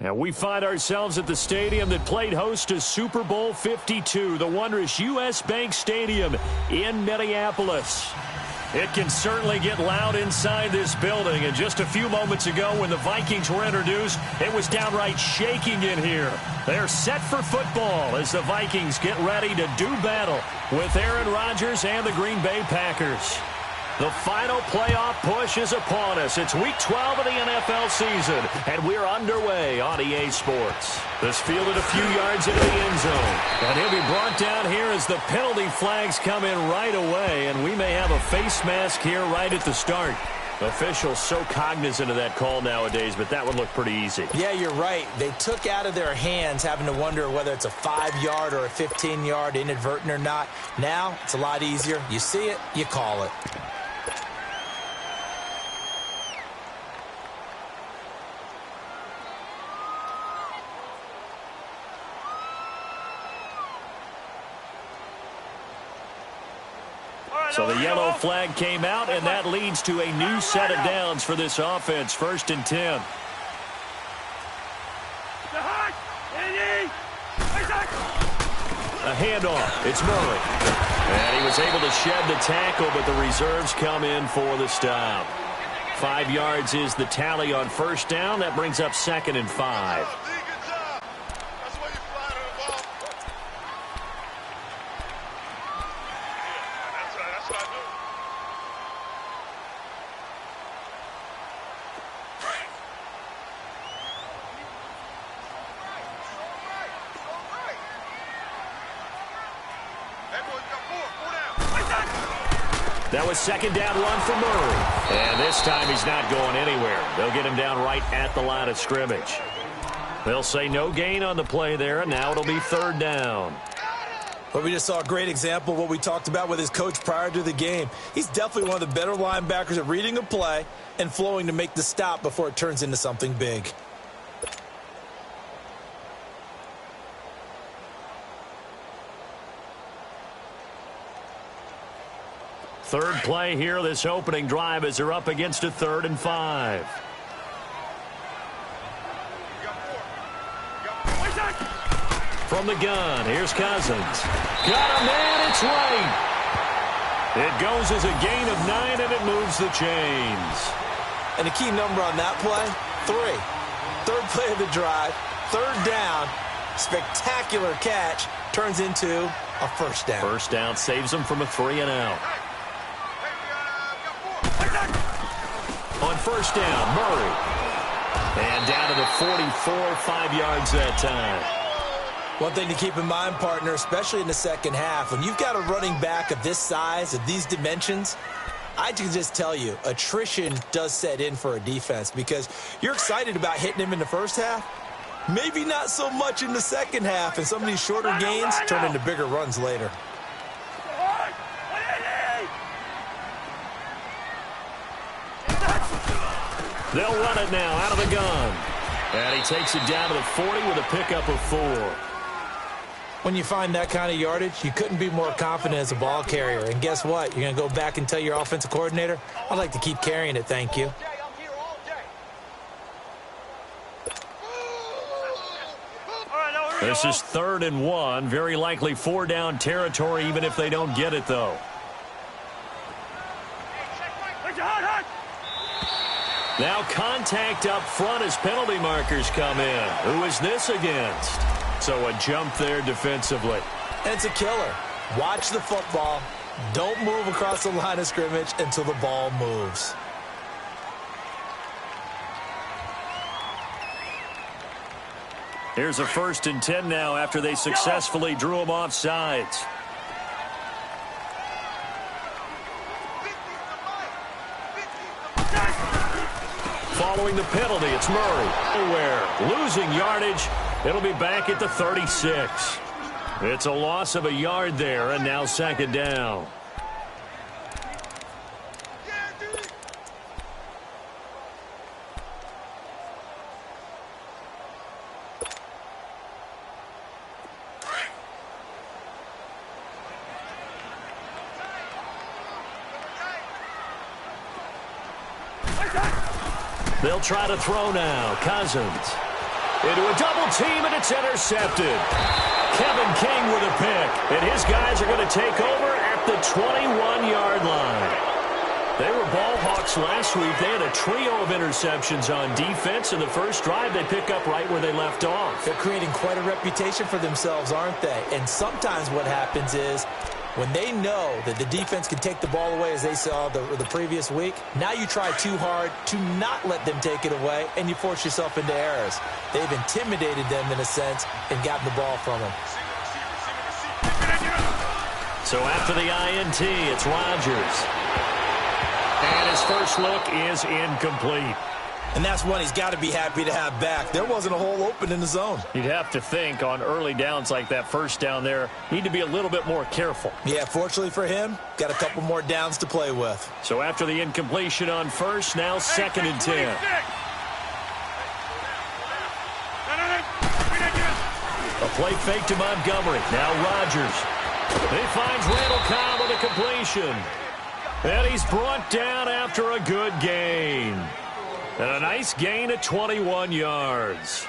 And we find ourselves at the stadium that played host to Super Bowl 52, the wondrous U.S. Bank Stadium in Minneapolis. It can certainly get loud inside this building, and just a few moments ago when the Vikings were introduced, it was downright shaking in here. They're set for football as the Vikings get ready to do battle with Aaron Rodgers and the Green Bay Packers. The final playoff push is upon us. It's Week 12 of the NFL season, and we're underway on EA Sports. This fielded a few yards into the end zone, and he'll be brought down here as the penalty flags come in right away, and we may have a face mask here right at the start. Officials so cognizant of that call nowadays, but that would look pretty easy. Yeah, you're right. They took out of their hands having to wonder whether it's a 5-yard or a 15-yard inadvertent or not. Now, it's a lot easier. You see it, you call it. So the yellow flag came out, and that leads to a new set of downs for this offense. 1st and 10. A handoff. It's Murray. And he was able to shed the tackle, but the reserves come in for the stop. 5 yards is the tally on 1st down. That brings up 2nd and 5. That was 2nd down run for Murray. And this time he's not going anywhere. They'll get him down right at the line of scrimmage. They'll say no gain on the play there, and now it'll be 3rd down. But we just saw a great example of what we talked about with his coach prior to the game. He's definitely one of the better linebackers at reading a play and flowing to make the stop before it turns into something big. Third play here, this opening drive, as they're up against a 3rd and 5. From the gun, here's Cousins. Got a man, it's right. It goes as a gain of 9, and it moves the chains. And the key number on that play, 3. 3rd play of the drive, 3rd down, spectacular catch, turns into a 1st down. 1st down saves them from a 3 and out. On 1st down, Murray. And down to the 44, 5 yards that time. One thing to keep in mind, partner, especially in the second half, when you've got a running back of this size, of these dimensions, I can just tell you, attrition does set in for a defense because you're excited about hitting him in the first half. Maybe not so much in the second half, and some of these shorter gains turn into bigger runs later. They'll run it now out of the gun. And he takes it down to the 40 with a pickup of 4. When you find that kind of yardage, you couldn't be more confident as a ball carrier. And guess what? You're going to go back and tell your offensive coordinator, I'd like to keep carrying it, thank you. This is 3rd and 1. Very likely 4-down territory, even if they don't get it, though. Now contact up front as penalty markers come in. Who is this against? So a jump there defensively. And it's a killer. Watch the football. Don't move across the line of scrimmage until the ball moves. Here's a 1st and 10 now after they successfully drew him off sides. Following the penalty, it's Murray. Losing yardage. It'll be back at the 36. It's a loss of a yard there, and now 2nd down. They'll try to throw now. Cousins. Into a double team, and it's intercepted. Kevin King with a pick, and his guys are going to take over at the 21-yard line. They were ball hawks last week. They had a trio of interceptions on defense. In the first drive, they pick up right where they left off. They're creating quite a reputation for themselves, aren't they? And sometimes what happens is when they know that the defense can take the ball away, as they saw the previous week, now you try too hard to not let them take it away, and you force yourself into errors. They've intimidated them in a sense and gotten the ball from them. So after the INT, it's Rodgers. And his first look is incomplete. And that's one he's got to be happy to have back. There wasn't a hole open in the zone. You'd have to think on early downs like that first down there, need to be a little bit more careful. Yeah, fortunately for him, got a couple more downs to play with. So after the incompletion on first, now 2nd and 10. A play fake to Montgomery. Now Rodgers. He finds Randall Cobb with a completion. And he's brought down after a good gain. And a nice gain at 21 yards.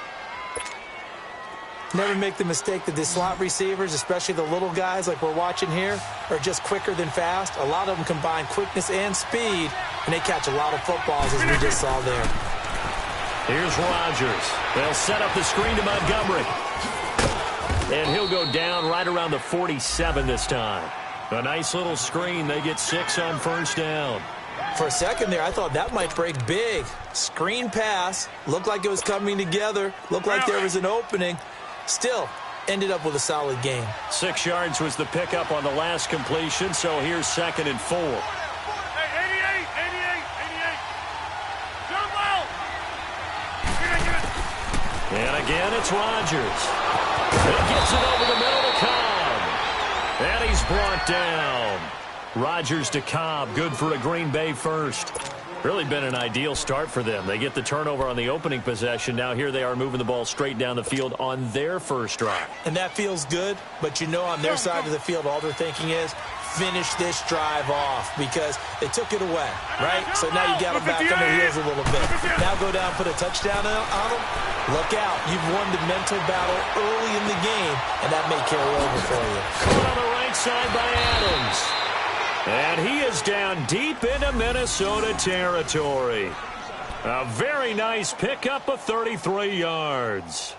Never make the mistake that the slot receivers, especially the little guys like we're watching here, are just quicker than fast. A lot of them combine quickness and speed, and they catch a lot of footballs, as we just saw there. Here's Rodgers. They'll set up the screen to Montgomery. And he'll go down right around the 47 this time. A nice little screen. They get 6 on first down. For a second there, I thought that might break big. Screen pass. Looked like it was coming together. Looked like there was an opening. Still, ended up with a solid gain. 6 yards was the pickup on the last completion, so here's 2nd and 4. And again, it's Rodgers. He gets it over the middle to Cobb. And he's brought down. Rodgers to Cobb, good for a Green Bay first. Really been an ideal start for them. They get the turnover on the opening possession. Now here they are moving the ball straight down the field on their first drive. And that feels good, but you know on their side of the field, all they're thinking is, finish this drive off because they took it away, right? So now you got them back on their heels a little bit. Now go down, put a touchdown on them. Look out. You've won the mental battle early in the game, and that may carry over for you. Caught on the right side by Adams. And he is down deep into Minnesota territory. A very nice pickup of 33 yards.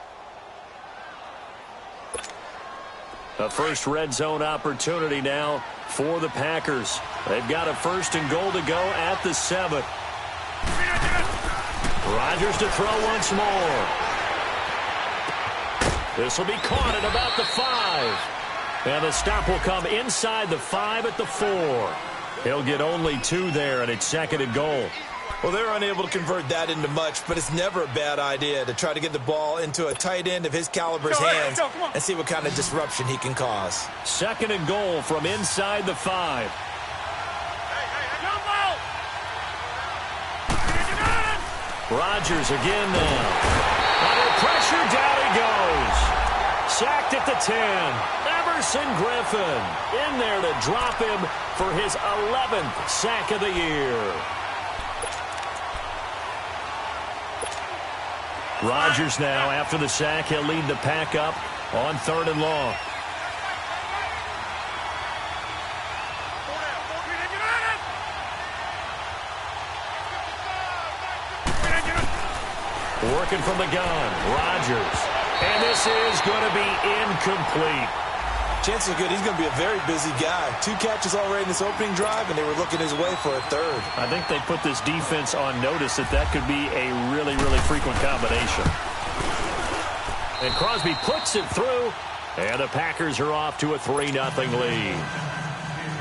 A first red zone opportunity now for the Packers. They've got a 1st and goal to go at the 7. Rodgers to throw once more. This will be caught at about the 5. And the stop will come inside the 5 at the 4. He'll get only 2 there, and it's 2nd and goal. Well, they're unable to convert that into much, but it's never a bad idea to try to get the ball into a tight end of his caliber's hands and see what kind of disruption he can cause. 2nd and goal from inside the 5. Rodgers again now. Under pressure, down he goes. Sacked at the 10. Everson Griffin in there to drop him for his 11th sack of the year. Rodgers now, after the sack, he'll lead the pack up on 3rd and long. Working from the gun, Rodgers. And this is going to be incomplete. Chances are good he's going to be a very busy guy. 2 catches already in this opening drive, and they were looking his way for a 3rd. I think they put this defense on notice that could be a really, really frequent combination. And Crosby puts it through, and the Packers are off to a 3-0 lead.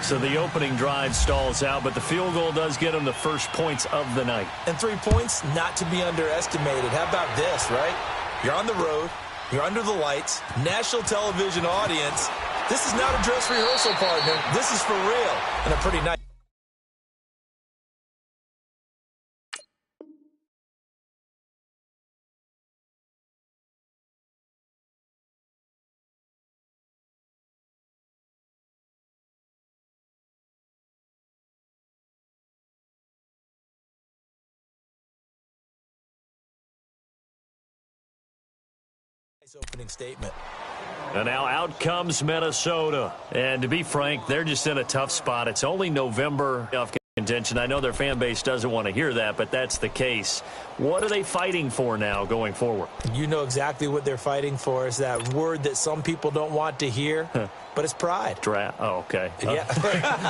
So the opening drive stalls out, but the field goal does get them the first points of the night. And 3 points, not to be underestimated. How about this, right? You're on the road. You're under the lights. National television audience. This is not a dress rehearsal, partner. This is for real. And a pretty nice. Nice opening statement. And now out comes Minnesota. And to be frank, they're just in a tough spot. It's only November of contention. I know their fan base doesn't want to hear that, but that's the case. What are they fighting for now going forward? You know exactly what they're fighting for. Is that word that some people don't want to hear, but it's pride. Draft. Oh, okay. Yeah.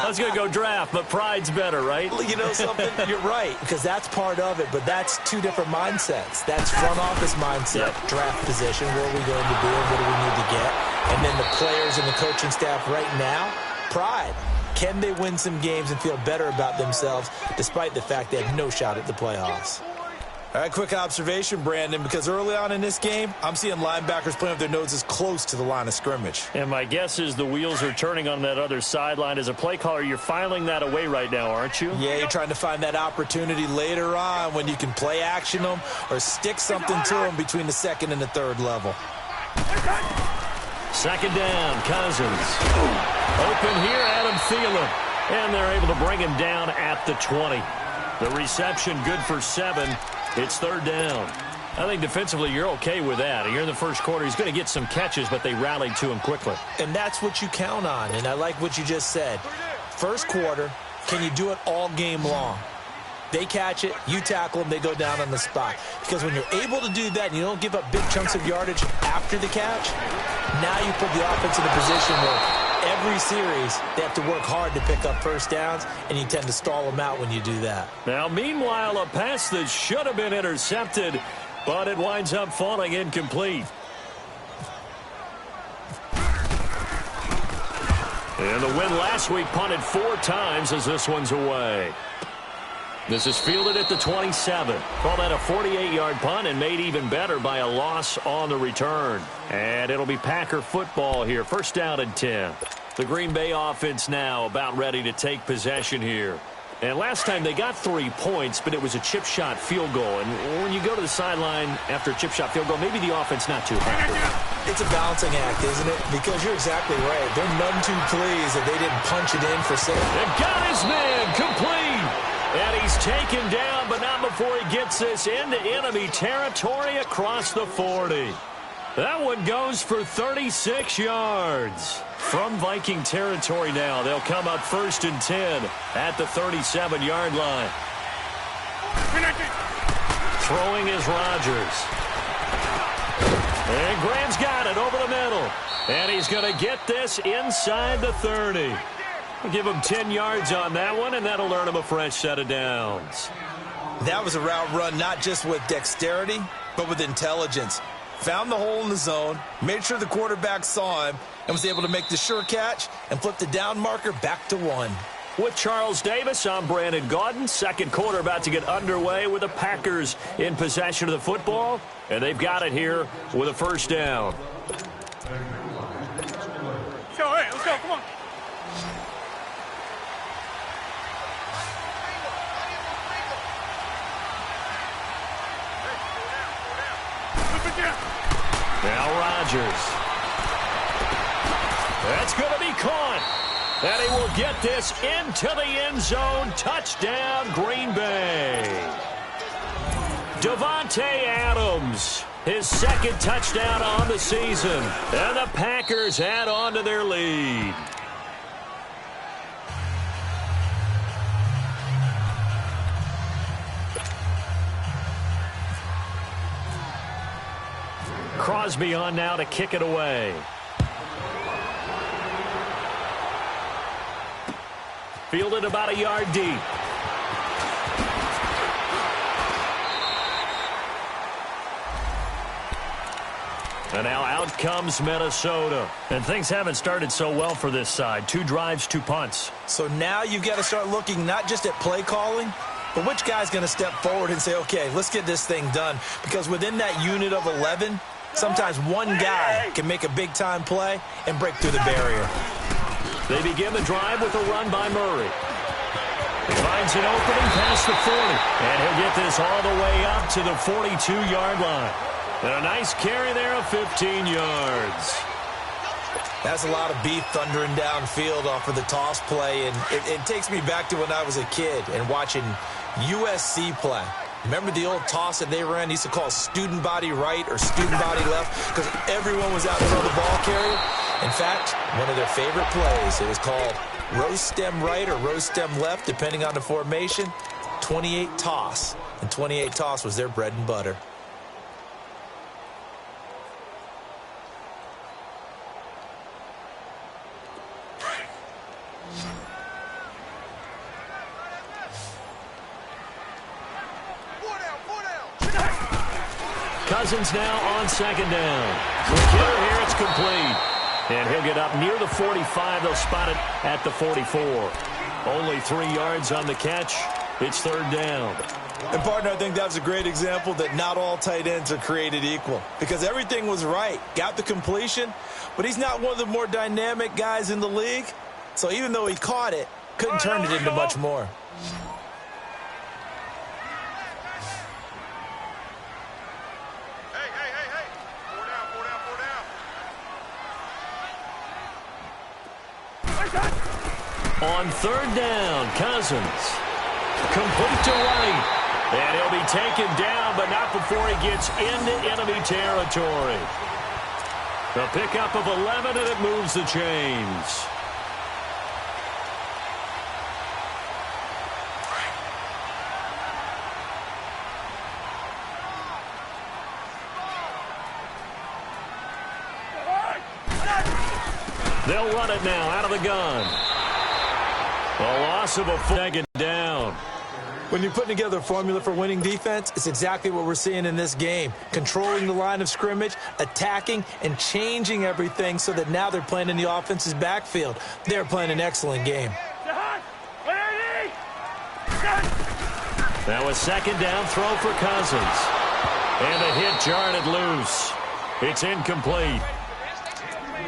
I was going to go draft, but pride's better, right? You know something? You're right, because that's part of it, but that's two different mindsets. That's front office mindset, draft position, where are we going to be and what do we need to get? And then the players and the coaching staff right now, pride. Can they win some games and feel better about themselves despite the fact they have no shot at the playoffs? All right, quick observation, Brandon, because early on in this game, I'm seeing linebackers playing with their noses close to the line of scrimmage. And my guess is the wheels are turning on that other sideline. As a play caller, you're filing that away right now, aren't you? Yeah, you're trying to find that opportunity later on when you can play action them or stick something to them between the second and the third level. Second down, Cousins. Open here, Adam Thielen. And they're able to bring him down at the 20. The reception good for 7. It's third down. I think defensively you're okay with that. Here in the first quarter, he's going to get some catches, but they rallied to him quickly. And that's what you count on, and I like what you just said. First quarter, can you do it all game long? They catch it, you tackle them, they go down on the spot. Because when you're able to do that and you don't give up big chunks of yardage after the catch, now you put the offense in a position where every series they have to work hard to pick up first downs, and you tend to stall them out when you do that. Now, meanwhile, a pass that should have been intercepted, but it winds up falling incomplete. And the win last week punted 4 times as this one's away. This is fielded at the 27. Call that a 48-yard punt and made even better by a loss on the return. And it'll be Packer football here. First down and 10. The Green Bay offense now about ready to take possession here. And last time they got 3 points, but it was a chip shot field goal. And when you go to the sideline after a chip shot field goal, maybe the offense not too happy. It's a balancing act, isn't it? Because you're exactly right. They're none too pleased that they didn't punch it in for 6. They've got his man complete. And he's taken down, but not before he gets this into enemy territory across the 40. That one goes for 36 yards. From Viking territory now, they'll come up first and 10 at the 37-yard line. Throwing is Rodgers. And Graham's got it over the middle. And he's going to get this inside the 30. We'll give him 10 yards on that one, and that'll earn him a fresh set of downs. That was a route run not just with dexterity, but with intelligence. Found the hole in the zone, made sure the quarterback saw him, and was able to make the sure catch and flip the down marker back to 1. With Charles Davis, I'm Brandon Gaudin. Second quarter about to get underway with the Packers in possession of the football, and they've got it here with a first down. All right, let's go, come on. Now Rodgers. That's going to be caught. And he will get this into the end zone. Touchdown, Green Bay. Davante Adams, his second touchdown on the season. And the Packers add on to their lead. Crosby on now to kick it away. Fielded about a yard deep. And now out comes Minnesota. And things haven't started so well for this side. 2 drives, 2 punts. So now you've got to start looking not just at play calling, but which guy's going to step forward and say, okay, let's get this thing done. Because within that unit of 11, sometimes one guy can make a big-time play and break through the barrier. They begin the drive with a run by Murray. He finds an opening past the 40. And he'll get this all the way up to the 42-yard line. And a nice carry there of 15 yards. That's a lot of beef thundering downfield off of the toss play. And it takes me back to when I was a kid and watching USC play. Remember the old toss that they ran? They used to call student body right or student body left because everyone was out in front of the ball carrier. In fact, one of their favorite plays, it was called rose stem right or rose stem left, depending on the formation. 28 toss, and 28 toss was their bread and butter. Cousins now on second down. The killer here, it's complete. And he'll get up near the 45. They'll spot it at the 44. Only 3 yards on the catch. It's third down. And, partner, I think that was a great example that not all tight ends are created equal because everything was right. Got the completion, but he's not one of the more dynamic guys in the league. So even though he caught it, couldn't turn it into much more. On third down, Cousins. Complete to right. And he'll be taken down, but not before he gets into enemy territory. A pickup of 11, and it moves the chains. They'll run it now out of the gun. A loss of a second down. When you're putting together a formula for winning defense, it's exactly what we're seeing in this game. Controlling the line of scrimmage, attacking, and changing everything so that now they're playing in the offense's backfield. They're playing an excellent game. That was second down throw for Cousins. And a hit jarred it loose. It's incomplete.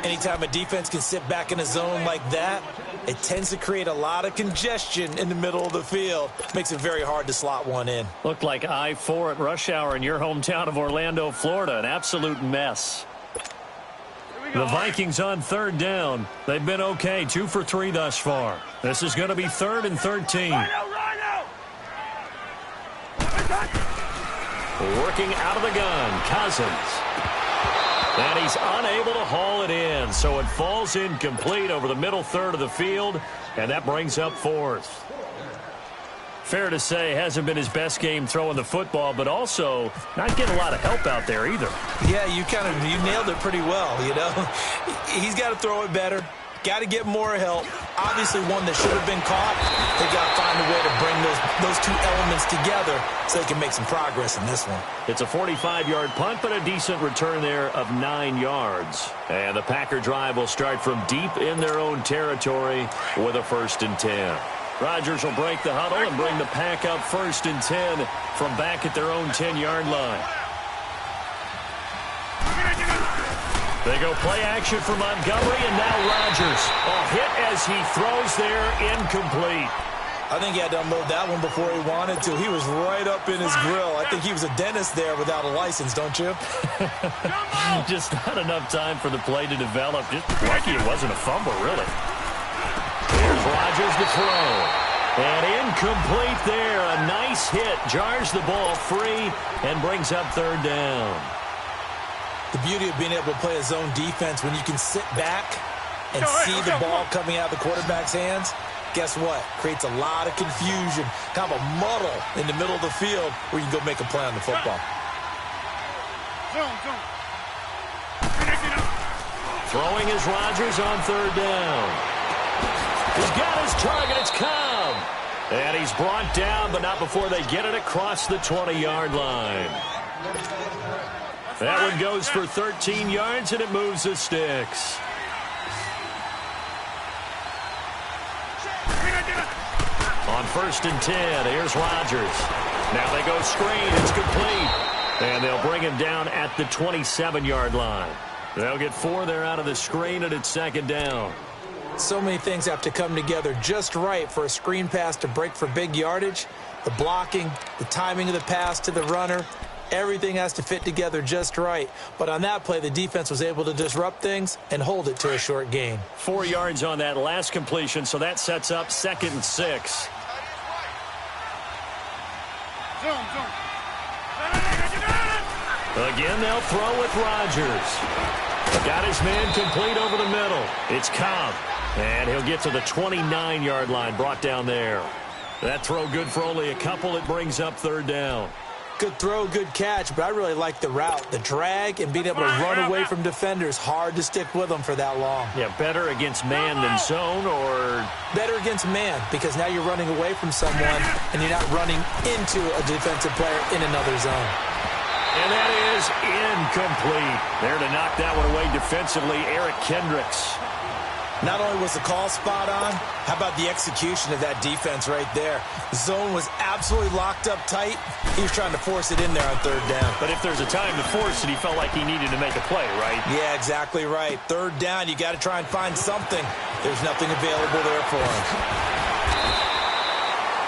Anytime a defense can sit back in a zone like that, it tends to create a lot of congestion in the middle of the field. Makes it very hard to slot one in. Looked like I-4 at rush hour in your hometown of Orlando, Florida. An absolute mess. The Vikings on third down. They've been okay, 2 for 3 thus far. This is going to be 3rd and 13. Working out of the gun, Cousins. And he's unable to haul it in, so it falls incomplete over the middle third of the field, and that brings up 4th. Fair to say, hasn't been his best game throwing the football, but also not getting a lot of help out there either. Yeah, you nailed it pretty well, you know. He's got to throw it better. Got to get more help. Obviously one that should have been caught. They got to find a way to bring those two elements together so they can make some progress in this one. It's a 45-yard punt, but a decent return there of 9 yards. And the Packer drive will start from deep in their own territory with a 1st and 10. Rodgers will break the huddle and bring the Pack up 1st and 10 from back at their own 10-yard line. They go play action for Montgomery, and now Rodgers. A hit as he throws there, incomplete. I think he had to unload that one before he wanted to. He was right up in his grill. I think he was a dentist there without a license, don't you? Just not enough time for the play to develop. Just lucky it wasn't a fumble, really. Here's Rodgers to throw. And incomplete there. A nice hit. Jars the ball free and brings up 3rd down. The beauty of being able to play a zone defense when you can sit back and see the ball coming out of the quarterback's hands, guess what? Creates a lot of confusion, kind of a muddle in the middle of the field where you can go make a play on the football. Throwing is Rodgers on 3rd down. He's got his target. It's Cobb. And he's brought down, but not before they get it across the 20-yard line. That one goes for 13 yards, and it moves the sticks. On 1st and 10, here's Rodgers. Now they go screen. It's complete. And they'll bring him down at the 27-yard line. They'll get 4 there out of the screen, and it's 2nd down. So many things have to come together just right for a screen pass to break for big yardage. The blocking, the timing of the pass to the runner, everything has to fit together just right. But on that play, the defense was able to disrupt things and hold it to a short gain. 4 yards on that last completion, so that sets up 2nd and 6. Zoom. Again, they'll throw with Rodgers. Got his man complete over the middle. It's Cobb. And he'll get to the 29-yard line, brought down there. That throw good for only a couple. It brings up third down. Good throw, good catch, but I really like the route. The drag and being able to run away from defenders. Hard to stick with them for that long. Yeah, better against man than zone, or? Better against man, because now you're running away from someone and you're not running into a defensive player in another zone. And that is incomplete. There to knock that one away defensively, Eric Kendricks. Not only was the call spot on, how about the execution of that defense right there? The zone was absolutely locked up tight. He was trying to force it in there on third down. But if there's a time to force it, he felt like he needed to make a play, right? Yeah, exactly right. Third down, you got to try and find something. There's nothing available there for him.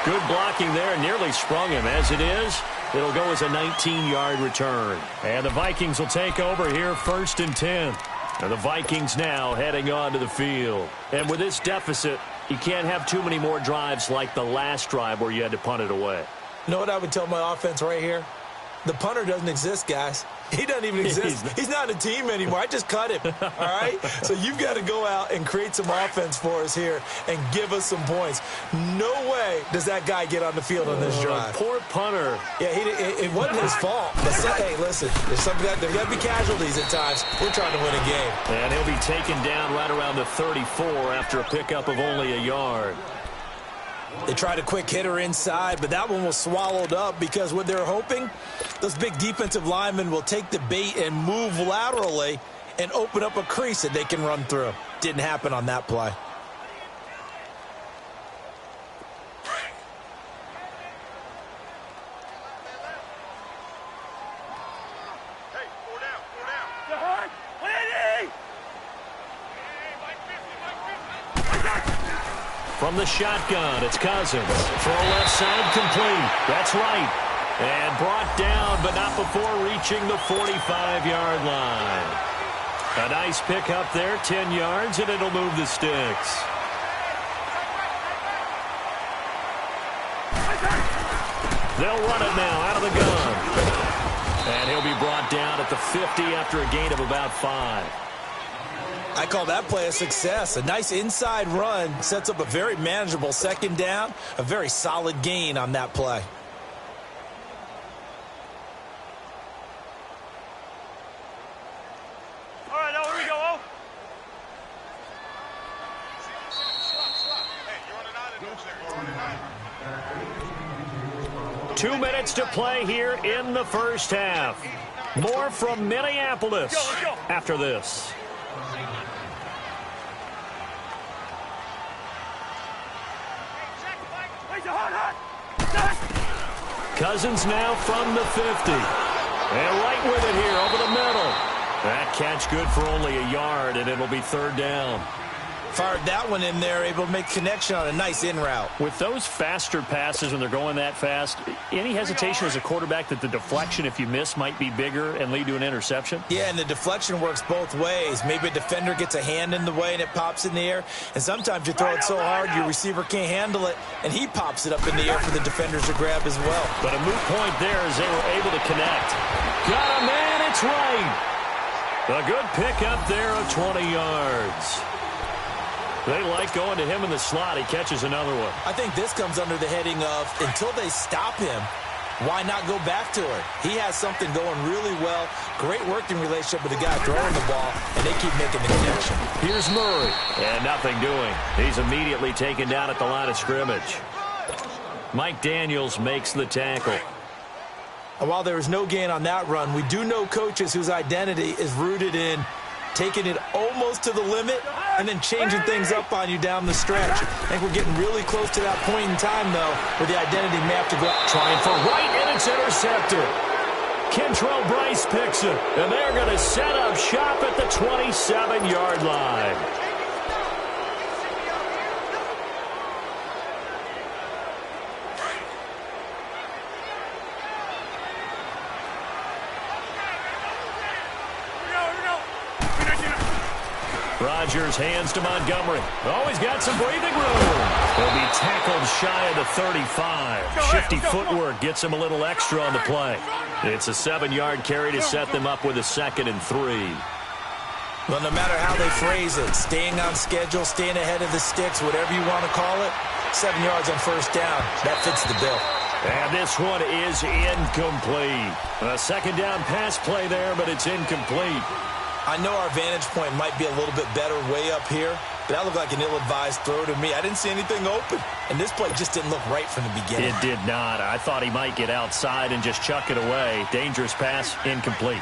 Good blocking there, nearly sprung him. As it is, it'll go as a 19-yard return. And the Vikings will take over here, 1st and 10. And the Vikings now heading on to the field. And with this deficit, you can't have too many more drives like the last drive where you had to punt it away. You know what I would tell my offense right here? The punter doesn't exist, guys. He doesn't even exist. He's not a team anymore. I just cut him, all right? So you've got to go out and create some offense for us here and give us some points. No way does that guy get on the field on this drive. Poor punter. Yeah, it wasn't his fault. But hey, listen, there's got to be casualties at times. We're trying to win a game. And he'll be taken down right around the 34 after a pickup of only a yard. They tried a quick hitter inside, but that one was swallowed up because what they're hoping, those big defensive linemen will take the bait and move laterally and open up a crease that they can run through. Didn't happen on that play. From the shotgun, it's Cousins. Throw left side complete. That's right. And brought down, but not before reaching the 45-yard line. A nice pick up there, 10 yards, and it'll move the sticks. They'll run it now out of the gun. And he'll be brought down at the 50 after a gain of about 5. I call that play a success. A nice inside run sets up a very manageable second down, a very solid gain on that play. All right, now here we go. 2 minutes to play here in the first half. More from Minneapolis after this. Cousins now from the 50. And right with it here over the middle. That catch good for only a yard, and it'll be third down. Fired that one in there, able to make connection on a nice in route. With those faster passes when they're going that fast, any hesitation as a quarterback that the deflection, if you miss, might be bigger and lead to an interception? Yeah, and the deflection works both ways. Maybe a defender gets a hand in the way and it pops in the air. And sometimes you throw it so hard your receiver can't handle it, and he pops it up in the air for the defenders to grab as well. But a moot point there as they were able to connect. Got a man, it's right. A good pickup there of 20 yards. They like going to him in the slot. He catches another one. I think this comes under the heading of until they stop him, why not go back to it? He has something going really well. Great working relationship with the guy throwing the ball, and they keep making the connection. Here's Murray. And nothing doing. He's immediately taken down at the line of scrimmage. Mike Daniels makes the tackle. And while there was no gain on that run, we do know coaches whose identity is rooted in taking it almost to the limit and then changing things up on you down the stretch. I think we're getting really close to that point in time, though, where the identity may have to go out. Trying for right, and it's intercepted. Kentrell Bryce picks it, and they're going to set up shop at the 27-yard line. Rodgers hands to Montgomery. Oh, he's got some breathing room. He'll be tackled shy of the 35. Shifty footwork gets him a little extra on the play. It's a 7-yard carry to set them up with a 2nd and 3. Well, no matter how they phrase it, staying on schedule, staying ahead of the sticks, whatever you want to call it, 7 yards on first down, that fits the bill. And this one is incomplete. A 2nd down pass play there, but it's incomplete. I know our vantage point might be a little bit better way up here, but that looked like an ill-advised throw to me. I didn't see anything open, and this play just didn't look right from the beginning. It did not. I thought he might get outside and just chuck it away. Dangerous pass, incomplete.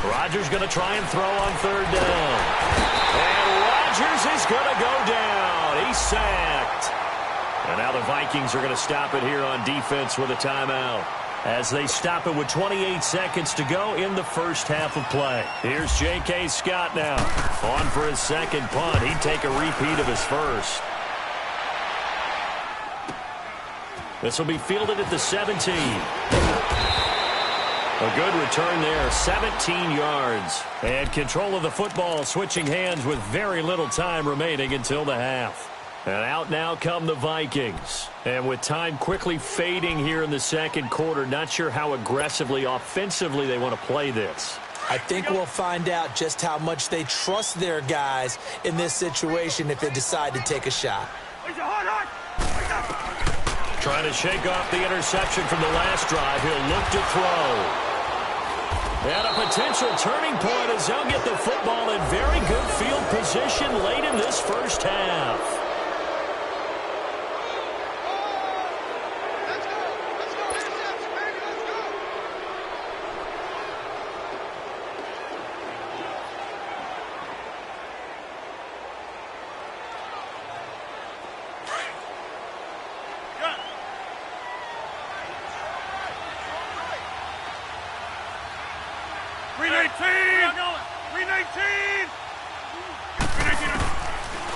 Rodgers going to try and throw on 3rd down. And Rodgers is going to go down. He's sacked. And now the Vikings are going to stop it here on defense with a timeout, as they stop it with 28 seconds to go in the first half of play. Here's J.K. Scott now. On for his 2nd punt. He'd take a repeat of his first. This will be fielded at the 17. A good return there, 17 yards. And control of the football switching hands with very little time remaining until the half. And out now come the Vikings. And with time quickly fading here in the 2nd quarter, not sure how aggressively, offensively they want to play this. I think we'll find out just how much they trust their guys in this situation if they decide to take a shot. Trying to shake off the interception from the last drive. He'll look to throw. And a potential turning point as they'll get the football in very good field position late in this first half.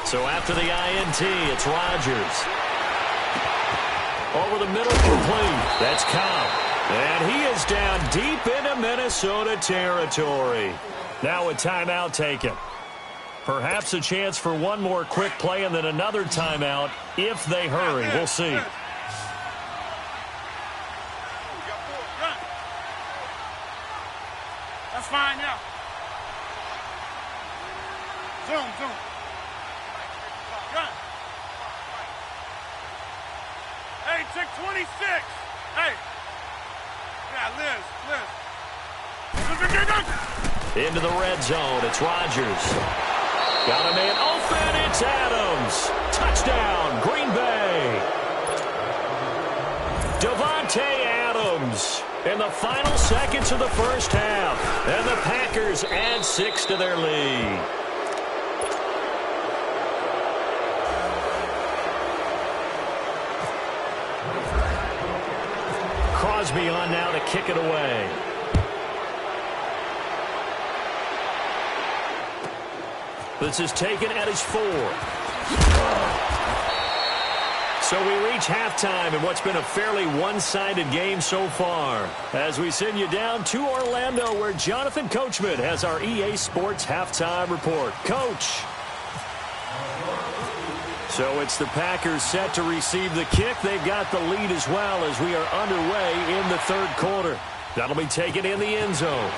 So after the INT, it's Rodgers. Over the middle, complete. That's Cobb. And he is down deep into Minnesota territory. Now a timeout taken. Perhaps a chance for one more quick play and then another timeout if they hurry. We'll see. That's fine, yeah. Zoom. Hey, check 26. Hey. Yeah, Liz. Into the red zone. It's Rodgers. Got a man open. It's Adams. Touchdown, Green Bay. Davante Adams in the final seconds of the first half. And the Packers add 6 to their lead. Crosby on now to kick it away. This is taken at his 4. So we reach halftime in what's been a fairly one-sided game so far, as we send you down to Orlando, where Jonathan Coachman has our EA Sports halftime report. Coach. So it's the Packers set to receive the kick. They've got the lead as well as we are underway in the 3rd quarter. That'll be taken in the end zone.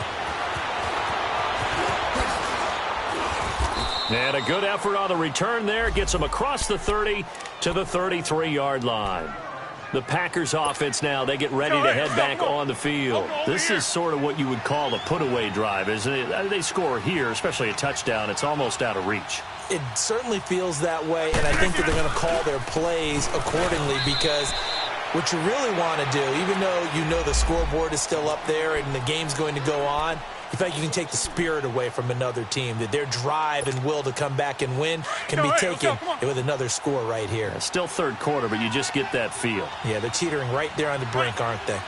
And a good effort on the return there. Gets them across the 30 to the 33-yard line. The Packers offense now, they get ready to head back on the field. This is sort of what you would call a put-away drive, isn't it? They score here, especially a touchdown. It's almost out of reach. It certainly feels that way, and I think that they're going to call their plays accordingly, because what you really want to do, even though you know the scoreboard is still up there and the game's going to go on, you feel like you can take the spirit away from another team, that their drive and will to come back and win can be taken with another score right here. It's still 3rd quarter, but you just get that feel. Yeah, they're teetering right there on the brink, aren't they?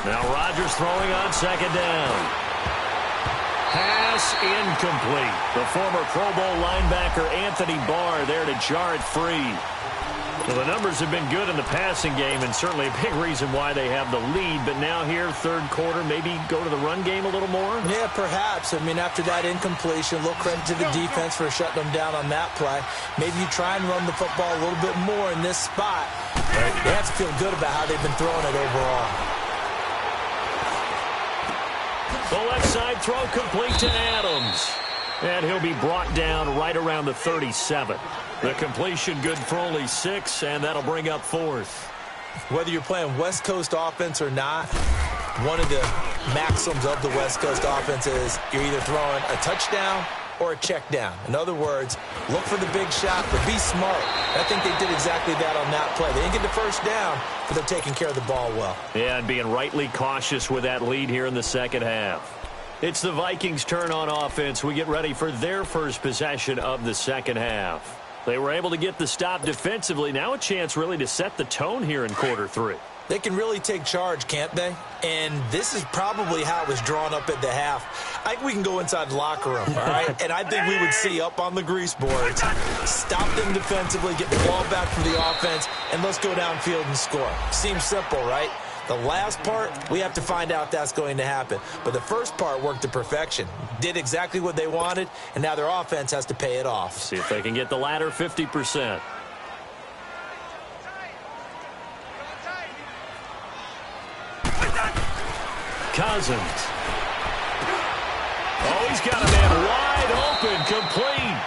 Now Rodgers throwing on 2nd down. Pass incomplete. The former Pro Bowl linebacker Anthony Barr there to jar it free. Well, the numbers have been good in the passing game, and certainly a big reason why they have the lead. But now here, third quarter, maybe go to the run game a little more? Yeah, perhaps. I mean, after that incompletion, a little credit to the defense for shutting them down on that play. Maybe you try and run the football a little bit more in this spot. They have to feel good about how they've been throwing it overall. The left side throw complete to Adams. And he'll be brought down right around the 37. The completion good for only 6, and that'll bring up 4th. Whether you're playing West Coast offense or not, one of the maxims of the West Coast offense is you're either throwing a touchdown or a check down. In other words, look for the big shot, but be smart. I think they did exactly that on that play. They didn't get the first down, but they're taking care of the ball well. Yeah, and being rightly cautious with that lead here in the second half. It's the Vikings' turn on offense. We get ready for their first possession of the second half. They were able to get the stop defensively. Now a chance really to set the tone here in quarter 3. They can really take charge, can't they? And this is probably how it was drawn up at the half. I think we can go inside the locker room, all right? And I think we would see up on the grease boards, stop them defensively, get the ball back from the offense, and let's go downfield and score. Seems simple, right? The last part, we have to find out that's going to happen. But the first part worked to perfection. Did exactly what they wanted, and now their offense has to pay it off. See if they can get the latter 50%. Cousins. Oh, he's got a man wide open, complete.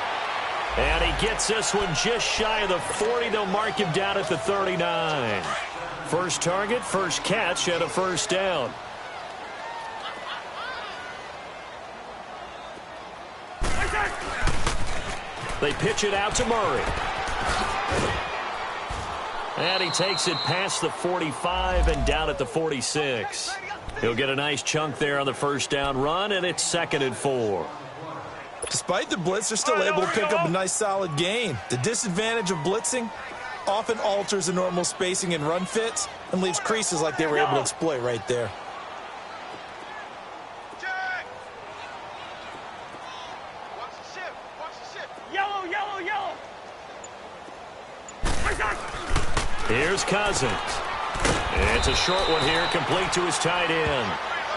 And he gets this one just shy of the 40. They'll mark him down at the 39. First target, first catch, and a first down. They pitch it out to Murray. And he takes it past the 45 and down at the 46. He'll get a nice chunk there on the first down run, and it's 2nd and 4. Despite the blitz, they're still able to pick up a nice solid gain. The disadvantage of blitzing often alters the normal spacing and run fits and leaves creases like they were able to exploit right there. Yellow, yellow, yellow. Here's Cousins. It's a short one here, complete to his tight end.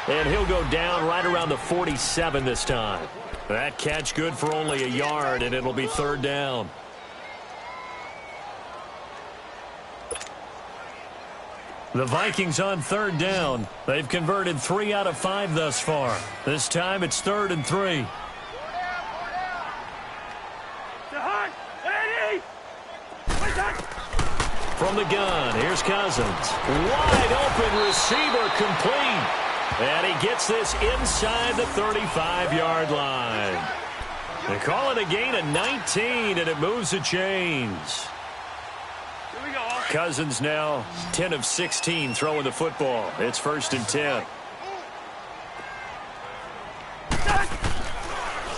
And he'll go down right around the 47 this time. That catch good for only a yard, and it'll be 3rd down. The Vikings on 3rd down. They've converted 3 out of 5 thus far. This time it's 3rd and 3. From the gun, here's Cousins. Wide open receiver, complete. And he gets this inside the 35-yard line. They call it a gain of 19, and it moves the chains. Cousins now 10 of 16 throwing the football. It's 1st and 10.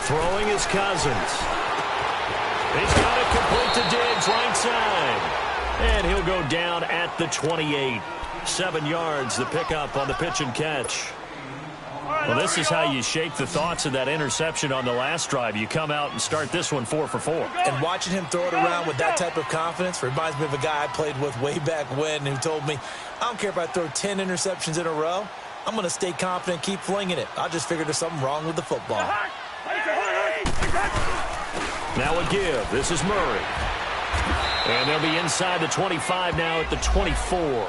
Throwing is Cousins. He's got it complete to Diggs, right side. And he'll go down at the 28. 7 yards, the pickup on the pitch and catch. Well, this is how you shake the thoughts of that interception on the last drive. You come out and start this one 4 for 4. And watching him throw it around with that type of confidence reminds me of a guy I played with way back when who told me, I don't care if I throw 10 interceptions in a row. I'm going to stay confident, keep flinging it. I just figured there's something wrong with the football. Now a give. This is Murray. And they'll be inside the 25 now at the 24.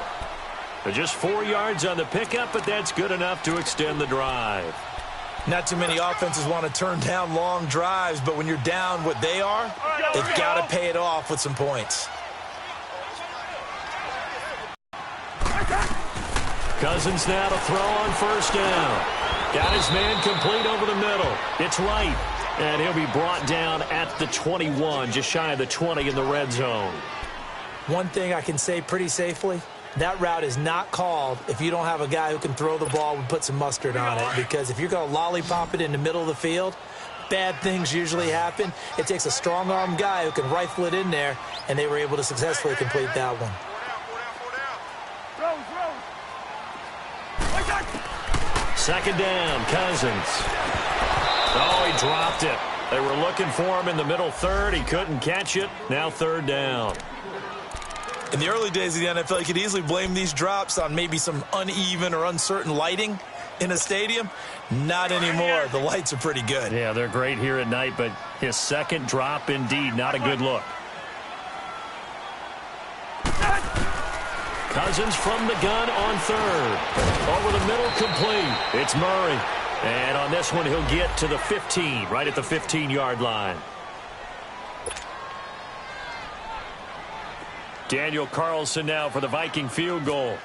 They're just 4 yards on the pickup, but that's good enough to extend the drive. Not too many offenses want to turn down long drives, but when you're down what they are, they've got to pay it off with some points. Cousins now to throw on 1st down. Got his man complete over the middle. It's right. And he'll be brought down at the 21, just shy of the 20 in the red zone. One thing I can say pretty safely, that route is not called if you don't have a guy who can throw the ball and put some mustard on it. Because if you're going to lollipop it in the middle of the field, bad things usually happen. It takes a strong-arm guy who can rifle it in there, and they were able to successfully complete that one. Second down, Cousins. Oh, he dropped it. They were looking for him in the middle third. He couldn't catch it. Now 3rd down. In the early days of the NFL, you could easily blame these drops on maybe some uneven or uncertain lighting in a stadium. Not anymore. The lights are pretty good. Yeah, they're great here at night, but his second drop, indeed, not a good look. Cousins from the gun on third. Over the middle, complete. It's Murray. And on this one, he'll get to the 15, right at the 15-yard line. Daniel Carlson now for the Viking field goal.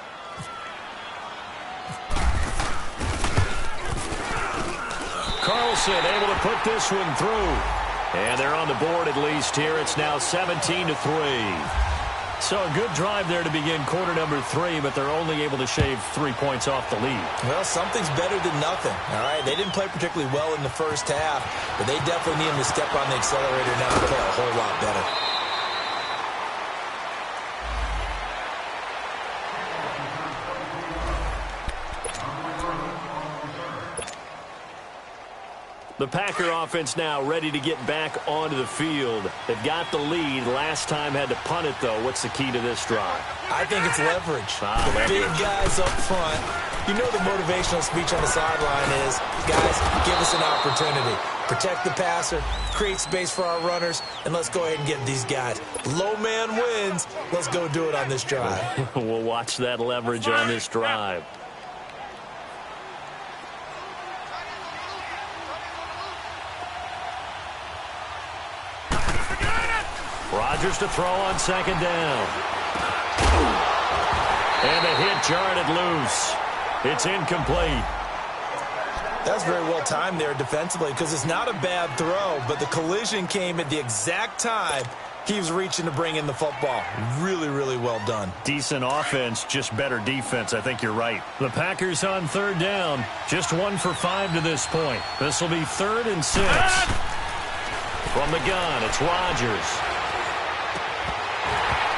Carlson able to put this one through. And they're on the board at least here. It's now 17-3. So a good drive there to begin quarter number 3, but they're only able to shave 3 points off the lead. Well, something's better than nothing, all right? They didn't play particularly well in the first half, but they definitely need them to step on the accelerator now and play a whole lot better. The Packer offense now ready to get back onto the field. They've got the lead. Last time had to punt it, though. What's the key to this drive? I think it's leverage. Leverage. Big guys up front. You know the motivational speech on the sideline is, guys, give us an opportunity. Protect the passer, create space for our runners, and let's go ahead and get these guys. Low man wins. Let's go do it on this drive. We'll watch that leverage on this drive. Rodgers to throw on second down. And the hit jarred it loose. It's incomplete. That's very well timed there defensively because it's not a bad throw, but the collision came at the exact time he was reaching to bring in the football. Really, really well done. Decent offense, just better defense. I think you're right. The Packers on third down. Just 1 for 5 to this point. This will be 3rd and 6. From the gun, it's Rodgers.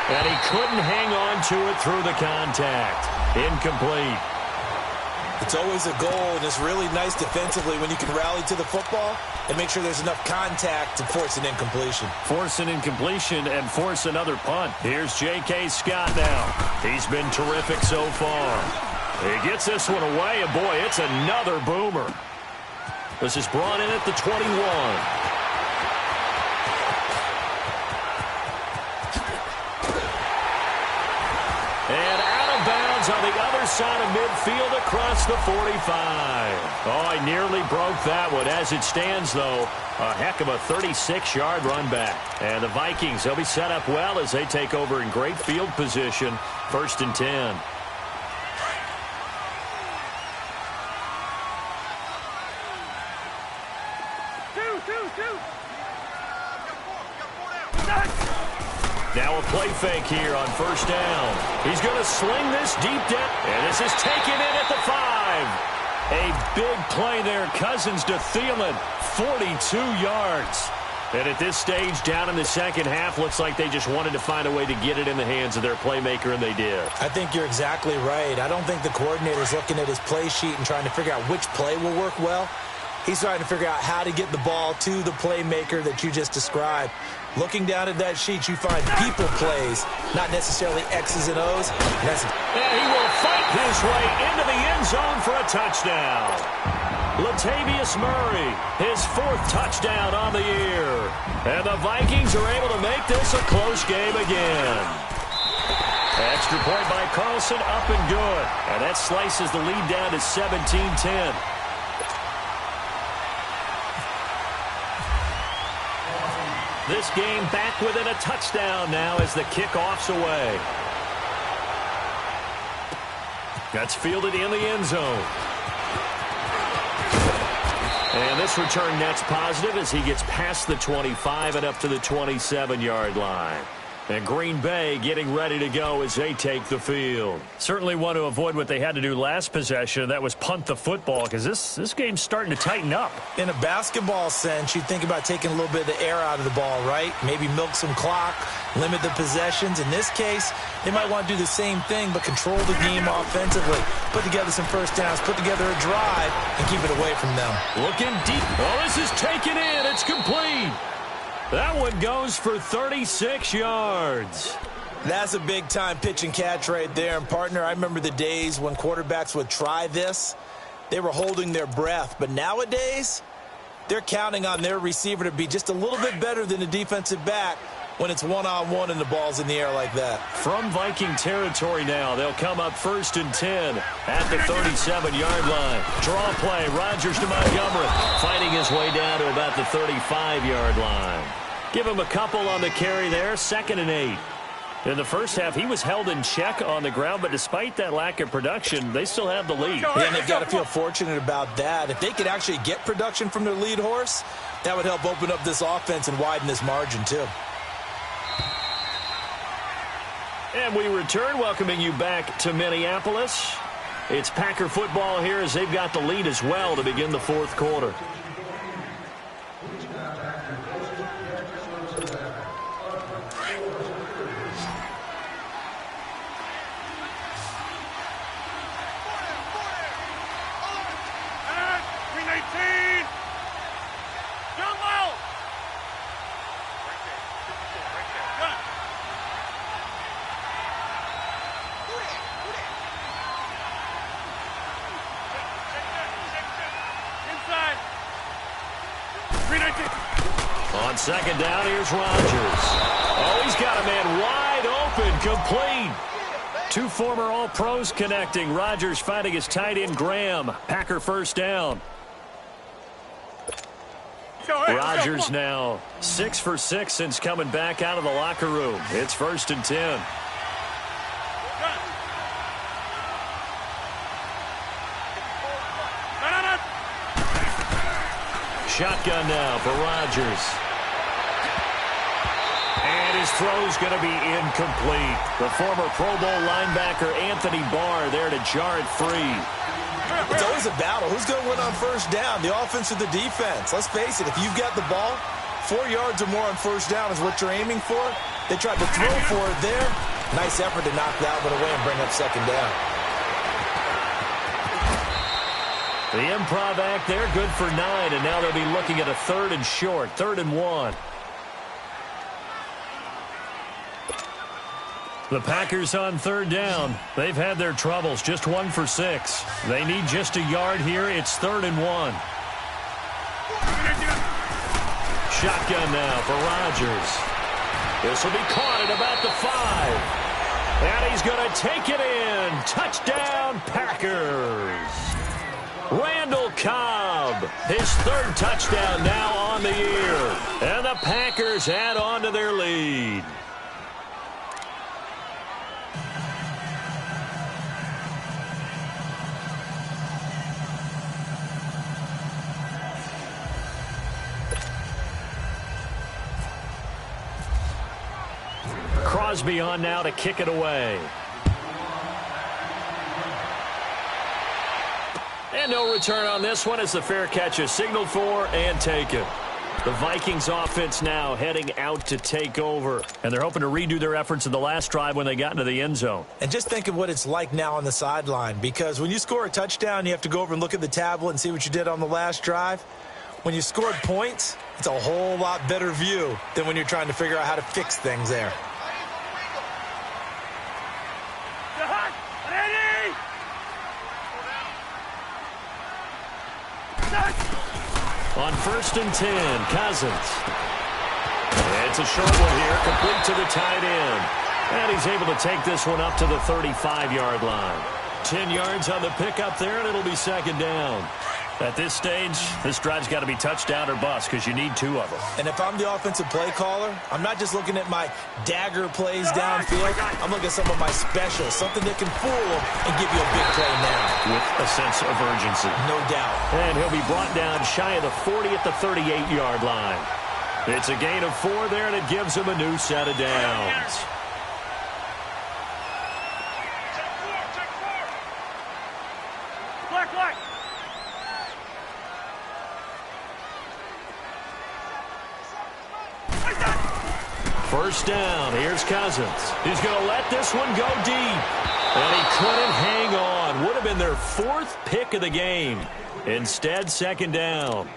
And he couldn't hang on to it through the contact. Incomplete. It's always a goal, and it's really nice defensively when you can rally to the football and make sure there's enough contact to force an incompletion. Force an incompletion and force another punt. Here's J.K. Scott now. He's been terrific so far. He gets this one away, and boy, it's another boomer. This is brought in at the 21. And out of bounds on the other side of midfield across the 45. Oh, I nearly broke that one. As it stands, though, a heck of a 36-yard run back. And the Vikings, they'll be set up well as they take over in great field position. 1st and 10. Now a play fake here on 1st down. He's going to sling this deep down. And this is taken in at the 5. A big play there. Cousins to Thielen. 42 yards. And at this stage, down in the second half, looks like they just wanted to find a way to get it in the hands of their playmaker, and they did. I think you're exactly right. I don't think the coordinator's looking at his play sheet and trying to figure out which play will work well. He's trying to figure out how to get the ball to the playmaker that you just described. Looking down at that sheet, you find people plays, not necessarily X's and O's. And he will fight his way into the end zone for a touchdown. Latavius Murray, his 4th touchdown on the year. And the Vikings are able to make this a close game again. Extra point by Carlson, up and good. And that slices the lead down to 17-10. This game back within a touchdown now as the kickoff's away. That's fielded in the end zone. And this return net's positive as he gets past the 25 and up to the 27-yard line. And Green Bay getting ready to go as they take the field. Certainly want to avoid what they had to do last possession. That was punt the football because this game's starting to tighten up. In a basketball sense, you'd think about taking a little bit of the air out of the ball, right? Maybe milk some clock, limit the possessions. In this case, they might want to do the same thing but control the game offensively. Put together some first downs, put together a drive, and keep it away from them. Looking deep. Oh, this is taken in. It's complete. That one goes for 36 yards. That's a big-time pitch and catch right there. And, partner, I remember the days when quarterbacks would try this. They were holding their breath. But nowadays, they're counting on their receiver to be just a little bit better than the defensive back when it's one-on-one and the ball's in the air like that. From Viking territory now, they'll come up 1st and 10 at the 37-yard line. Draw play, Rodgers to Montgomery, fighting his way down to about the 35-yard line. Give him a couple on the carry there, 2nd and 8. In the first half, he was held in check on the ground, but despite that lack of production, they still have the lead. Yeah, and they've got to feel fortunate about that. If they could actually get production from their lead horse, that would help open up this offense and widen this margin too. And we return, welcoming you back to Minneapolis. It's Packer football here as they've got the lead as well to begin the 4th quarter. On 2nd down, here's Rodgers. Oh, he's got a man wide open, complete. 2 former All-Pros connecting. Rodgers finding his tight end, Graham. Packer 1st down. Rodgers now 6 for 6 since coming back out of the locker room. It's 1st and 10. Shotgun now for Rodgers. And his throw's going to be incomplete. The former Pro Bowl linebacker Anthony Barr there to jar it free. It's always a battle. Who's going to win on 1st down, the offense or the defense? Let's face it, if you've got the ball, 4 yards or more on 1st down is what you're aiming for. They tried to throw for it there. Nice effort to knock that one away and bring up 2nd down. The improv act there, good for 9, and now they'll be looking at a 3rd and short, 3rd and 1. The Packers on 3rd down. They've had their troubles, just 1 for 6. They need just a yard here. It's 3rd and 1. Shotgun now for Rodgers. This will be caught at about the 5. And he's going to take it in. Touchdown, Packers. Randall Cobb, his 3rd touchdown now on the year. And the Packers add on to their lead. Crosby on now to kick it away. And no return on this one as the fair catch is signaled for and taken. The Vikings offense now heading out to take over. And they're hoping to redo their efforts in the last drive when they got into the end zone. And just think of what it's like now on the sideline. Because when you score a touchdown, you have to go over and look at the tablet and see what you did on the last drive. When you scored points, it's a whole lot better view than when you're trying to figure out how to fix things there. On 1st and 10, Cousins. It's a short one here, complete to the tight end. And he's able to take this one up to the 35-yard line. 10 yards on the pickup there, and it'll be 2nd down. At this stage, this drive's got to be touchdown or bust because you need 2 of them. And if I'm the offensive play caller, I'm not just looking at my dagger plays downfield. I'm looking at some of my specials, something that can fool them and give you a big play now. With a sense of urgency. No doubt. And he'll be brought down shy of the 40 at the 38-yard line. It's a gain of 4 there, and it gives him a new set of downs. First down, here's Cousins. He's going to let this one go deep. And he couldn't hang on. Would have been their 4th pick of the game. Instead, 2nd down.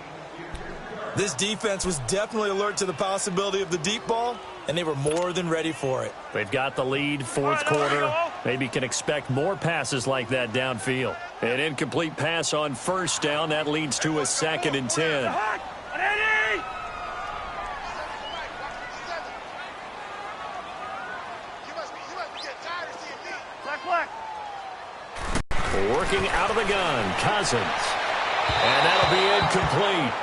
This defense was definitely alert to the possibility of the deep ball, and they were more than ready for it. They've got the lead, fourth quarter. Maybe can expect more passes like that downfield. An incomplete pass on first down. That leads to a 2nd and 10. Working out of the gun, Cousins. And that'll be incomplete.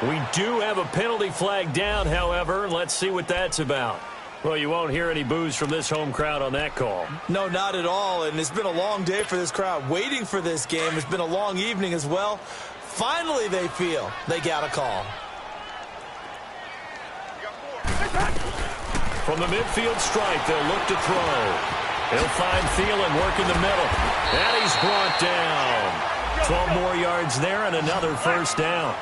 We do have a penalty flag down, however. Let's see what that's about. Well, you won't hear any boos from this home crowd on that call. No, not at all. And it's been a long day for this crowd waiting for this game. It's been a long evening as well. Finally, they feel they got a call. From the midfield stripe, they'll look to throw. He'll find Thielen work in the middle. And he's brought down. 12 more yards there and another first down.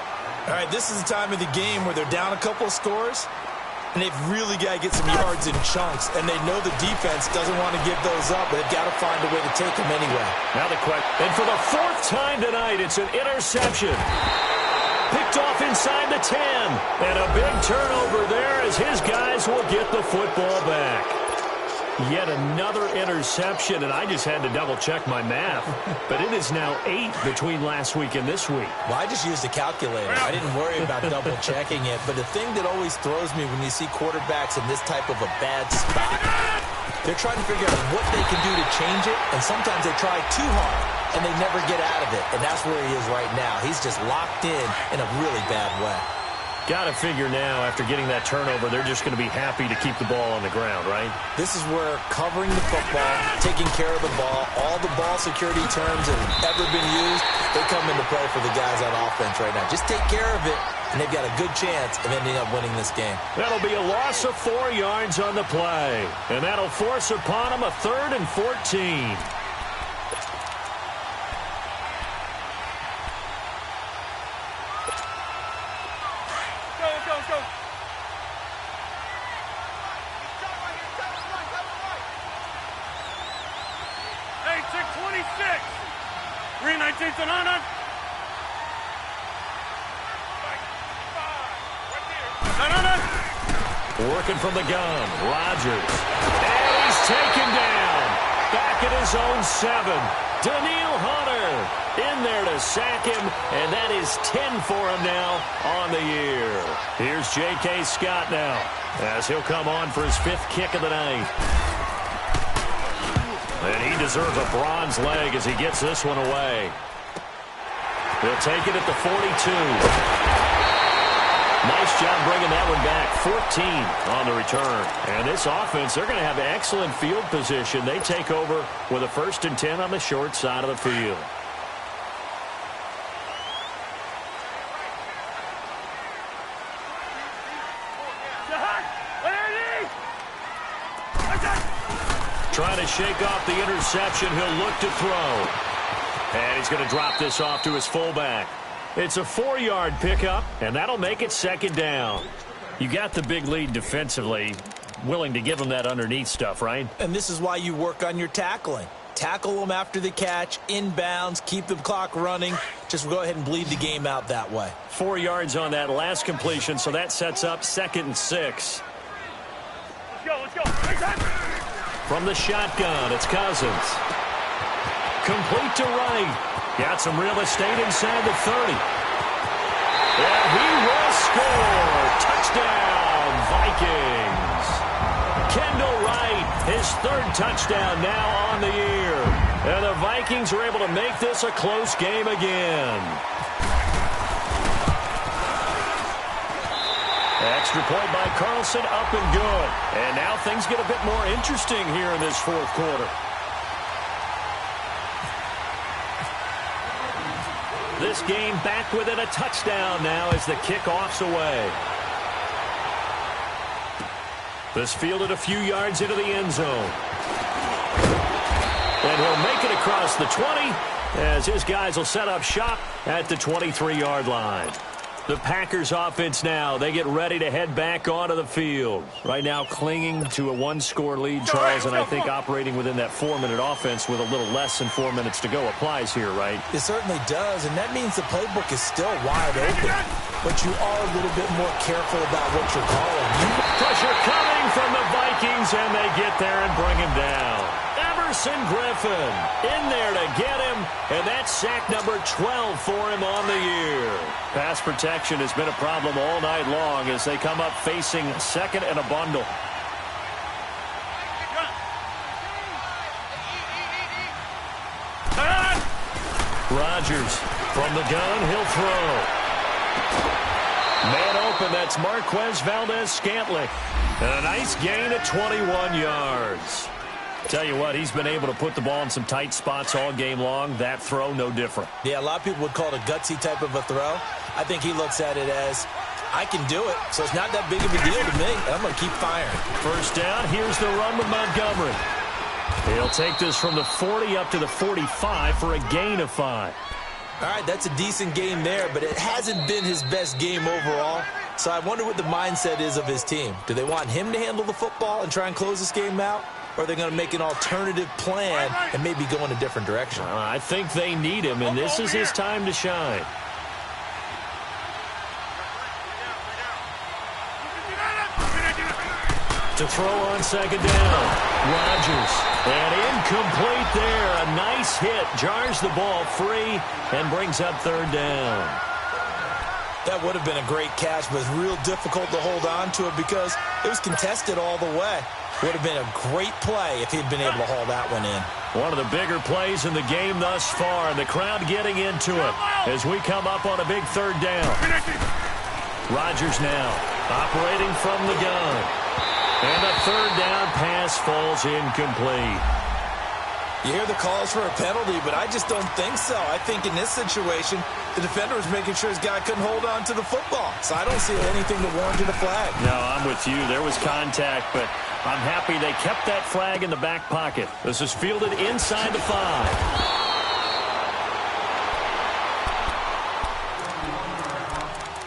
All right, this is the time of the game where they're down a couple of scores, and they've really got to get some yards in chunks, and they know the defense doesn't want to give those up, but they've got to find a way to take them anyway. Now the question, and for the 4th time tonight, it's an interception. Picked off inside the 10, and a big turnover there as his guys will get the football back. Yet another interception, and I just had to double-check my math. But it is now 8 between last week and this week. Well, I just used a calculator. I didn't worry about double-checking it. But the thing that always throws me when you see quarterbacks in this type of a bad spot, they're trying to figure out what they can do to change it, and sometimes they try too hard, and they never get out of it. And that's where he is right now. He's just locked in a really bad way. Got to figure now, after getting that turnover, they're just going to be happy to keep the ball on the ground, right? This is where covering the football, taking care of the ball, all the ball security terms that have ever been used, they come into play for the guys on offense right now. Just take care of it, and they've got a good chance of ending up winning this game. That'll be a loss of 4 yards on the play, and that'll force upon them a 3rd and 14. Working from the gun, Rodgers. And he's taken down. Back at his own 7. Daniil Hunter in there to sack him, and that is 10 for him now on the year. Here's J.K. Scott now, as he'll come on for his 5th kick of the night. And he deserves a bronze leg as he gets this one away. He'll take it at the 42. Nice job bringing that one back. 14 on the return. And this offense, they're going to have excellent field position. They take over with a 1st and 10 on the short side of the field. Trying to shake off the interception. He'll look to throw. And he's going to drop this off to his fullback. It's a 4-yard pickup, and that'll make it 2nd down. You got the big lead defensively, willing to give them that underneath stuff, right? And this is why you work on your tackling. Tackle them after the catch, inbounds, keep the clock running. Just go ahead and bleed the game out that way. 4 yards on that last completion, so that sets up 2nd and 6. Let's go. From the shotgun, it's Cousins. Complete to right. Got some real estate inside the 30. And he will score. Touchdown, Vikings. Kendall Wright, his 3rd touchdown now on the year. And the Vikings are able to make this a close game again. Extra point by Carlson, up and good. And now things get a bit more interesting here in this 4th quarter. This game back within a touchdown now as the kickoff's away. This fielded a few yards into the end zone. And he'll make it across the 20 as his guys will set up shop at the 23-yard line. The Packers offense now. They get ready to head back onto the field. Right now clinging to a one-score lead, Charles, and I think operating within that 4-minute offense with a little less than 4 minutes to go applies here, right? It certainly does, and that means the playbook is still wide open. But you are a little bit more careful about what you're calling. Pressure coming from the Vikings, and they get there and bring him down. Everson Griffin in there to get him, and that's sack number 12 for him on the year. Pass protection has been a problem all night long as they come up facing second and a bundle. Rodgers from the gun, he'll throw. Man open, that's Marquez Valdez-Scantling. And a nice gain of 21 yards. Tell you what, he's been able to put the ball in some tight spots all game long. That throw, no different. Yeah, a lot of people would call it a gutsy type of a throw. I think he looks at it as, I can do it, so it's not that big of a deal to me. I'm going to keep firing. First down, here's the run with Montgomery. He'll take this from the 40 up to the 45 for a gain of 5. All right, that's a decent game there, but it hasn't been his best game overall. So I wonder what the mindset is of his team. Do they want him to handle the football and try and close this game out? Or are they going to make an alternative plan and maybe go in a different direction? I think they need him, and this is his time to shine. To throw on second down. Rodgers. And incomplete there. A nice hit. Jars the ball free and brings up third down. That would have been a great catch, but it's real difficult to hold on to it because it was contested all the way. Would have been a great play if he'd been able to haul that one in. One of the bigger plays in the game thus far, and the crowd getting into it as we come up on a big third down. Rodgers now operating from the gun. And the third down pass falls incomplete. You hear the calls for a penalty, but I just don't think so. I think in this situation, the defender was making sure his guy couldn't hold on to the football. So I don't see anything to warrant a flag. No, I'm with you. There was contact, but I'm happy they kept that flag in the back pocket. This is fielded inside the 5.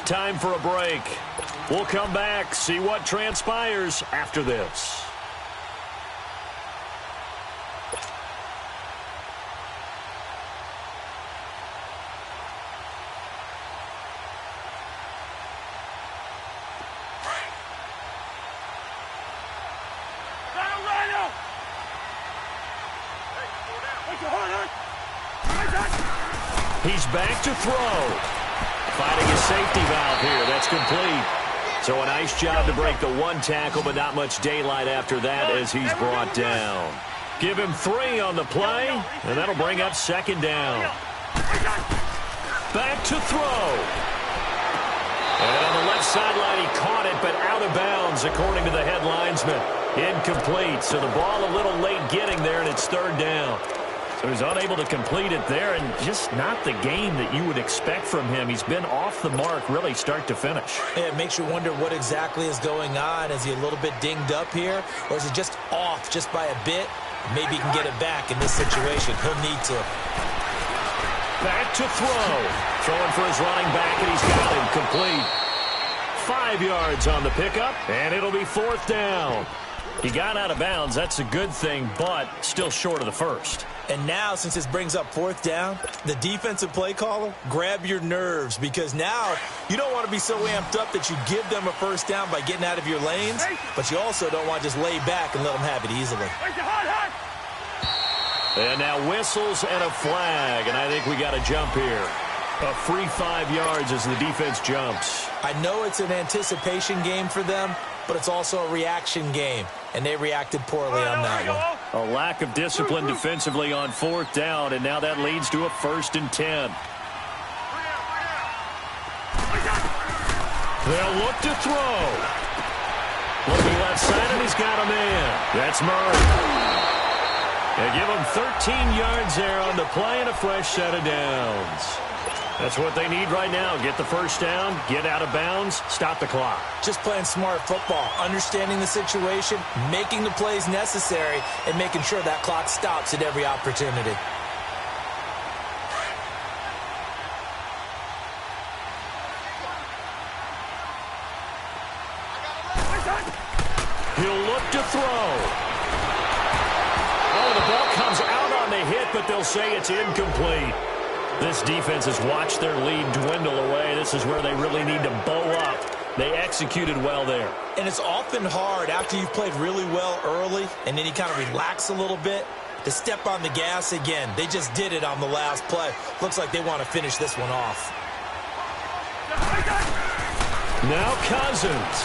Time for a break. We'll come back, see what transpires after this. He's back to throw. Finding a safety valve here. That's complete. So a nice job to break the one tackle, but not much daylight after that as he's brought down. Give him 3 on the play, and that'll bring up second down. Back to throw. And on the left sideline, he caught it, but out of bounds, according to the head linesman. Incomplete, so the ball a little late getting there, and it's third down. So he's unable to complete it there, and just not the game that you would expect from him. He's been off the mark, really, start to finish. Yeah, it makes you wonder what exactly is going on. Is he a little bit dinged up here, or is it just off just by a bit? Maybe he can get it back in this situation. He'll need to. Back to throw. Throwing for his running back, and he's got him complete. 5 yards on the pickup, and it'll be fourth down. He got out of bounds. That's a good thing, but still short of the first. And now, since this brings up fourth down, the defensive play caller, grab your nerves, because now you don't want to be so amped up that you give them a first down by getting out of your lanes, but you also don't want to just lay back and let them have it easily. And now whistles and a flag, and I think we got a jump here. A free 5 yards as the defense jumps. I know it's an anticipation game for them, but it's also a reaction game, and they reacted poorly on that one. A lack of discipline defensively on fourth down, and now that leads to a 1st and 10. They'll look to throw. Looking left side, and he's got a man. That's Murray. They give him 13 yards there on the play and a fresh set of downs. That's what they need right now. Get the first down, get out of bounds, stop the clock. Just playing smart football, understanding the situation, making the plays necessary, and making sure that clock stops at every opportunity. back to throw. Oh, the ball comes out on the hit, but they'll say it's incomplete. This defense has watched their lead dwindle away. This is where they really need to bow up. They executed well there. And it's often hard after you've played really well early and then you kind of relax a little bit to step on the gas again. They just did it on the last play. Looks like they want to finish this one off. Now Cousins.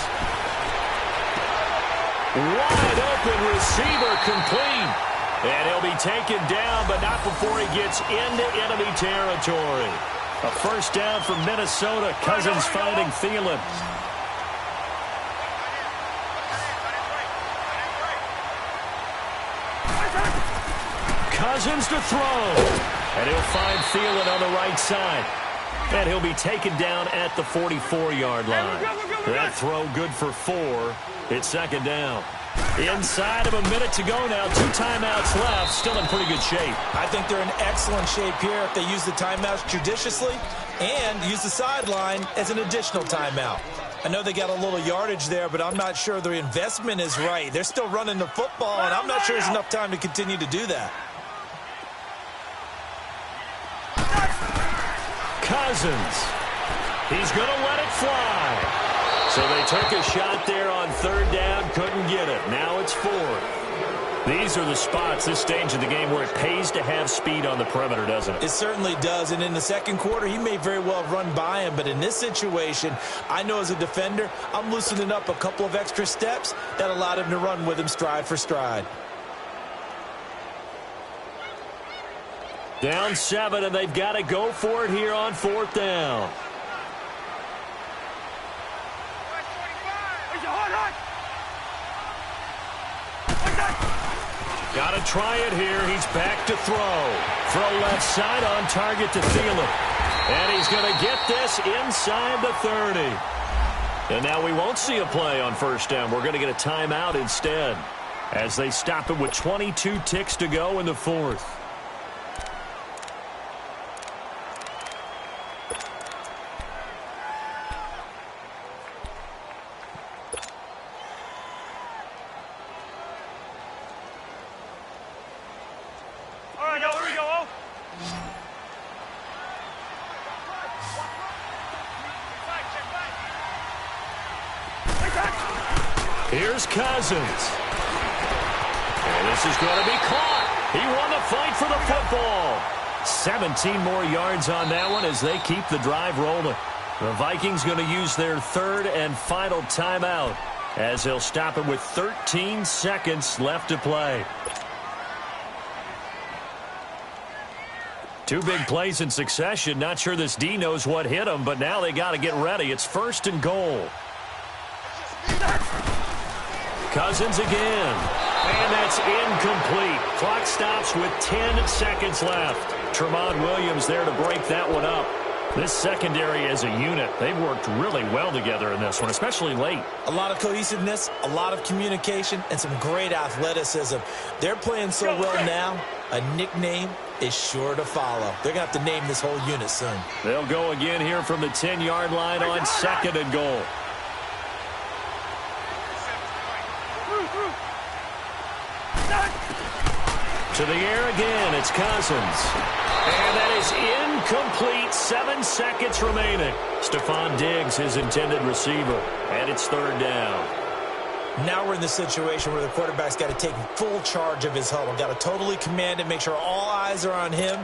Wide open receiver complete. And he'll be taken down, but not before he gets into enemy territory. A first down for Minnesota. Cousins finding Thielen. Cousins to throw. And he'll find Thielen on the right side. And he'll be taken down at the 44-yard line. That throw good for 4. It's second down. Inside of a minute to go now. 2 timeouts left. Still in pretty good shape. I think they're in excellent shape here if they use the timeouts judiciously and use the sideline as an additional timeout. I know they got a little yardage there, but I'm not sure the investment is right. They're still running the football, and I'm not sure there's enough time to continue to do that. Cousins. He's going to let it fly. So they took a shot there on third down, couldn't get it. Now it's 4th. These are the spots, this stage of the game, where it pays to have speed on the perimeter, doesn't it? It certainly does, and in the second quarter, he may very well run by him, but in this situation, I know as a defender, I'm loosening up a couple of extra steps that allowed him to run with him stride for stride. Down 7, and they've got to go for it here on 4th down. Got to try it here. He's back to throw. Throw left side on target to Thielen. And he's going to get this inside the 30. And now we won't see a play on first down. We're going to get a timeout instead as they stop it with 22 ticks to go in the 4th. Here's Cousins. And this is going to be caught. He won the fight for the football. 17 more yards on that one as they keep the drive rolling. The Vikings going to use their 3rd and final timeout as they'll stop it with 13 seconds left to play. 2 big plays in succession. Not sure this D knows what hit him, but now they got to get ready. It's 1st and goal. Cousins again. And that's incomplete. Clock stops with 10 seconds left. Tremont Williams there to break that one up. This secondary as a unit, they've worked really well together in this one, especially late. A lot of cohesiveness, a lot of communication, and some great athleticism. They're playing so well now, a nickname is sure to follow. They're going to have to name this whole unit soon. They'll go again here from the 10-yard line on 2nd and goal. To the air again, it's Cousins. And that is incomplete. 7 seconds remaining. Stephon Diggs, his intended receiver. And it's 3rd down. Now we're in the situation where the quarterback's got to take full charge of his huddle. Got to totally command it, make sure all eyes are on him.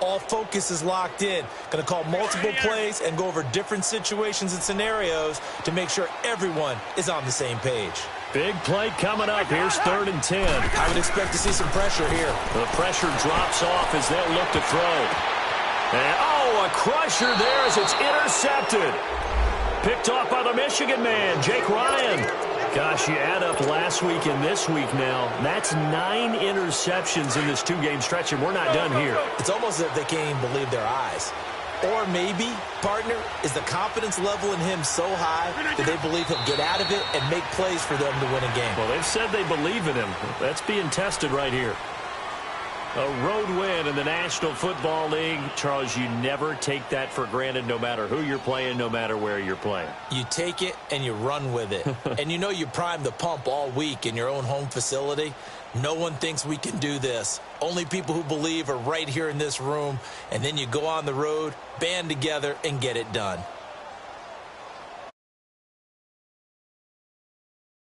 All focus is locked in. Going to call multiple plays and go over different situations and scenarios to make sure everyone is on the same page. Big play coming up. Here's 3rd and 10. I would expect to see some pressure here. The pressure drops off as they'll look to throw. And, oh, a crusher there as it's intercepted. Picked off by the Michigan man, Jake Ryan. Gosh, you add up last week and this week now. That's 9 interceptions in this 2-game stretch, and we're not done here. It's almost as if they can't even believe their eyes. Or maybe, partner, is the confidence level in him so high that they believe he'll get out of it and make plays for them to win a game. Well, they've said they believe in him. That's being tested right here. A road win in the National Football League. Charles, you never take that for granted no matter who you're playing, no matter where you're playing. You take it and you run with it. And you know you primed the pump all week in your own home facility. No one thinks we can do this. Only people who believe are right here in this room. And then you go on the road, band together, and get it done.